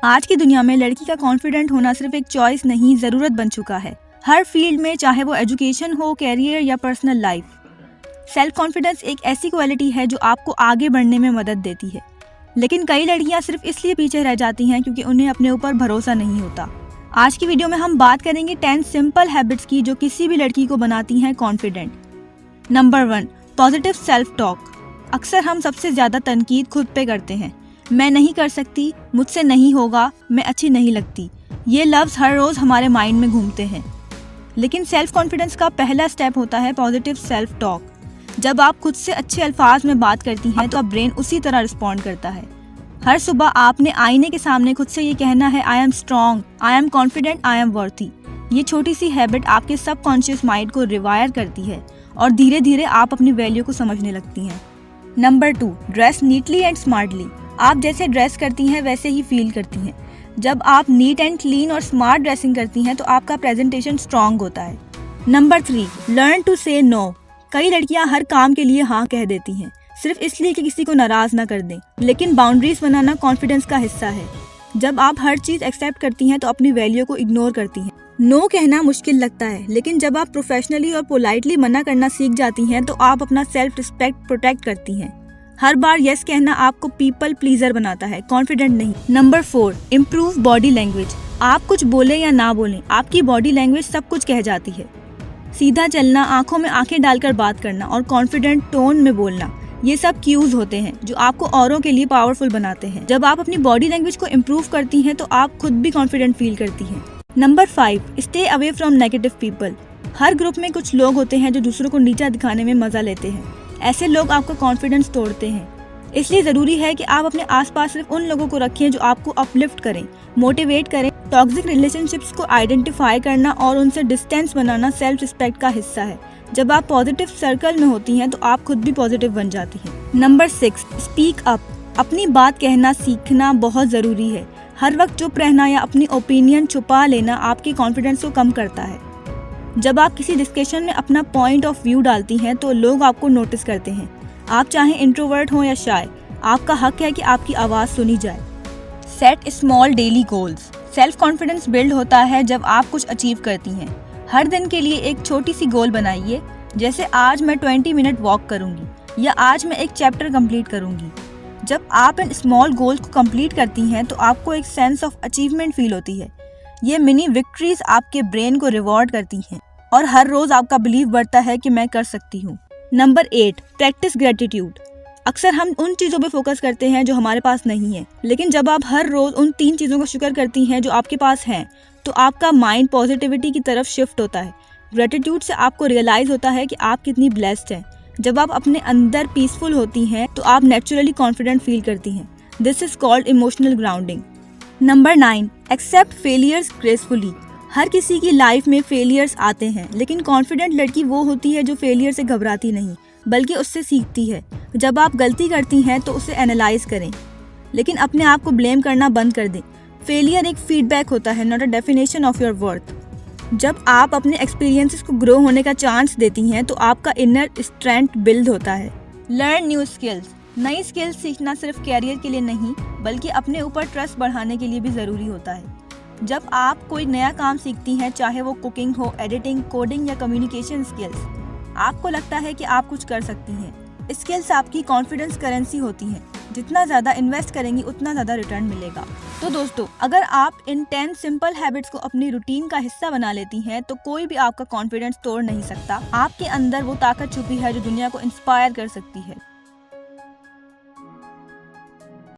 आज की दुनिया में लड़की का कॉन्फिडेंट होना सिर्फ एक चॉइस नहीं, जरूरत बन चुका है। हर फील्ड में, चाहे वो एजुकेशन हो, कैरियर या पर्सनल लाइफ। सेल्फ कॉन्फिडेंस एक ऐसी क्वालिटी है जो आपको आगे बढ़ने में मदद देती है। लेकिन कई लड़कियां सिर्फ इसलिए पीछे रह जाती हैं क्योंकि उन्हें अपने ऊपर भरोसा नहीं होता। आज की वीडियो में हम बात करेंगे 10 सिंपल हैबिट्स की जो किसी भी लड़की को बनाती हैं confident. Number 1, positive self talk. अक्सर हम सबसे ज्यादा तनकीद खुद पे करते हैं। मैं नहीं कर सकती, मुझसे नहीं होगा, मैं अच्छी नहीं लगती। ये लफ्ज़ हर रोज़ हमारे माइंड में घूमते हैं। लेकिन सेल्फ कॉन्फिडेंस का पहला स्टेप होता है पॉजिटिव सेल्फ टॉक। जब आप खुद से अच्छे अल्फाज में बात करती हैं तो ब्रेन उसी तरह रिस्पॉन्ड करता है। हर सुबह आपने आईने के सामने खुद से ये कहना है, I am strong, I am confident, I am worthy. ये छोटी सी हैबिट आपके सबकॉन्शियस माइंड को रिवायर करती है और धीरे धीरे आप अपनी वैल्यू को समझने लगती हैं। Number 2, dress neatly and smartly. आप जैसे ड्रेस करती हैं वैसे ही फील करती हैं। जब आप नीट एंड क्लीन और स्मार्ट ड्रेसिंग करती हैं तो आपका प्रेजेंटेशन स्ट्रॉन्ग होता है। नंबर 3, लर्न टू से नो। कई लड़कियां हर काम के लिए हाँ कह देती हैं, सिर्फ इसलिए कि किसी को नाराज ना कर दें। लेकिन बाउंड्रीज बनाना कॉन्फिडेंस का हिस्सा है। जब आप हर चीज एक्सेप्ट करती हैं तो अपनी वैल्यू को इग्नोर करती हैं। नो कहना मुश्किल लगता है, लेकिन जब आप प्रोफेशनली और पोलाइटली मना करना सीख जाती हैं तो आप अपना सेल्फ रिस्पेक्ट प्रोटेक्ट करती हैं। हर बार यस कहना आपको पीपल प्लीजर बनाता है, कॉन्फिडेंट नहीं। Number 4, improve body language. आप कुछ बोले या ना बोलें, आपकी बॉडी लैंग्वेज सब कुछ कह जाती है। सीधा चलना, आंखों में आंखें डालकर बात करना और कॉन्फिडेंट टोन में बोलना, ये सब क्यूज होते हैं जो आपको औरों के लिए पावरफुल बनाते हैं। जब आप अपनी बॉडी लैंग्वेज को इम्प्रूव करती हैं तो आप खुद भी कॉन्फिडेंट फील करती हैं। Number 5, stay away from negative people. Her group में कुछ लोग होते हैं जो दूसरों को नीचा दिखाने में मजा लेते हैं। ऐसे लोग आपका कॉन्फिडेंस तोड़ते हैं। इसलिए जरूरी है कि आप अपने आसपास सिर्फ उन लोगों को रखें जो आपको अपलिफ्ट करें, मोटिवेट करें। टॉक्सिक रिलेशनशिप्स को आइडेंटिफाई करना और उनसे डिस्टेंस बनाना सेल्फ रिस्पेक्ट का हिस्सा है। जब आप पॉजिटिव सर्कल में होती हैं तो आप खुद भी पॉजिटिव बन जाती हैं। Number 6, speak up. अपनी बात कहना सीखना बहुत जरूरी है। हर वक्त चुप रहना या अपनी ओपिनियन छुपा लेना आपके कॉन्फिडेंस को कम करता है। जब आप किसी डिस्कशन में अपना पॉइंट ऑफ व्यू डालती हैं तो लोग आपको नोटिस करते हैं। आप चाहे इंट्रोवर्ट हो या शाय, आपका हक है कि आपकी आवाज़ सुनी जाए। Set small daily goals. Self confidence build होता है जब आप कुछ अचीव करती हैं। हर दिन के लिए एक छोटी सी गोल बनाइए, जैसे आज मैं 20 मिनट वॉक करूंगी या आज मैं एक चैप्टर कंप्लीट करूंगी। जब आप इन स्मॉल गोल्स को कंप्लीट करती हैं तो आपको एक सेंस ऑफ अचीवमेंट फील होती है। ये मिनी विक्ट्रीज आपके ब्रेन को रिवॉर्ड करती हैं और हर रोज आपका बिलीव बढ़ता है कि मैं कर सकती हूँ। Number 8, practice gratitude. अक्सर हम उन चीज़ों पे फोकस करते हैं जो हमारे पास नहीं है, लेकिन जब आप हर रोज उन 3 चीज़ों का शुक्र करती हैं जो आपके पास हैं तो आपका माइंड पॉजिटिविटी की तरफ शिफ्ट होता है। ग्रेटिट्यूड से आपको रियलाइज होता है कि आप कितनी ब्लेस्ड हैं। जब आप अपने अंदर पीसफुल होती हैं तो आप नेचुरली कॉन्फिडेंट फील करती हैं। This is called emotional grounding. Number 9, accept failures gracefully. हर किसी की लाइफ में फेलियर्स आते हैं, लेकिन कॉन्फिडेंट लड़की वो होती है जो फेलियर से घबराती नहीं बल्कि उससे सीखती है। जब आप गलती करती हैं तो उसे एनालाइज करें, लेकिन अपने आप को ब्लेम करना बंद कर दें। फेलियर एक फीडबैक होता है, not a definition of your worth. जब आप अपने एक्सपीरियंसेस को ग्रो होने का चांस देती हैं तो आपका इनर स्ट्रेंथ बिल्ड होता है। Learn new skills. नई स्किल्स सीखना सिर्फ कैरियर के लिए नहीं बल्कि अपने ऊपर ट्रस्ट बढ़ाने के लिए भी ज़रूरी होता है। जब आप कोई नया काम सीखती हैं, चाहे वो कुकिंग हो, एडिटिंग, कोडिंग या कम्युनिकेशन स्किल्स, आपको लगता है कि आप कुछ कर सकती हैं। स्किल्स आपकी कॉन्फिडेंस करेंसी होती हैं। जितना ज़्यादा इन्वेस्ट करेंगी उतना ज़्यादा रिटर्न मिलेगा। तो दोस्तों, अगर आप इन 10 सिंपल हैबिट्स को अपनी रूटीन का हिस्सा बना लेती हैं तो कोई भी आपका कॉन्फिडेंस तोड़ नहीं सकता। आपके अंदर वो ताकत छुपी है जो दुनिया को इंस्पायर कर सकती है।